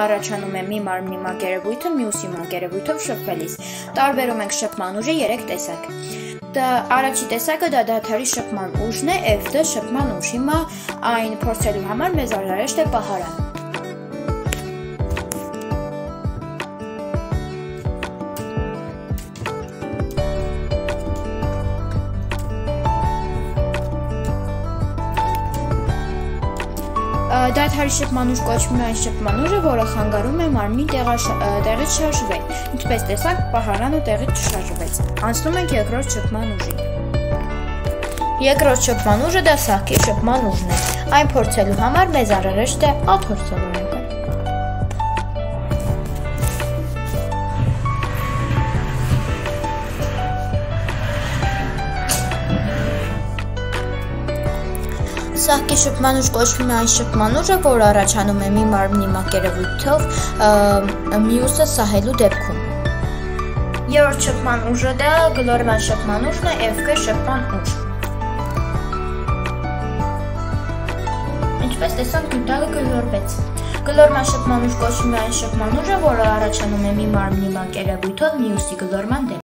առաջանում է մի մարմնի մակերևույթը մյուսի մակերևույթով շփվելիս։ Տարբերում ենք շփման ուժի 3 տեսակ։ Առաջի տեսակը դա դադարի շփման ուժն է, F-ը շփման ուժ։ Հիմա այն փորձելու համար մեզ անհրաժեշտ է պահարան։ Դադարի շփման ուժ կոչվում է այն շփման ուժը, որը խանգարում է մարմնի տեղից շարժվել։ Ինչպես տեսակ, պահարանը տեղից չշարժվեց։ Անցնում ենք երկրորդ շփման ուժին։ Երկրորդ շփման ուժը դա սահքի շփման ուժն է։ Այն փորձելու համար մեզ անհրաժեշտ է աթոռ սովորել։ Սահքի շփման ուժ կոչվում է այն շփման ուժը, որը առաջանում է մի մարմնի մակերևույթով մյուսը սահելու դեպքում։ Երրորդ շփման ուժը դա գլորման շփման ուժն է, F-ը շփման ուժ։ Ինչպես տեսանք, նյութակը գլորվեց։ Գլորման շփման ուժ կոչվում է այն շփման ուժը, որը առաջանում է մի մարմնի մակերևույթով մյուսի գլորման դեպքում։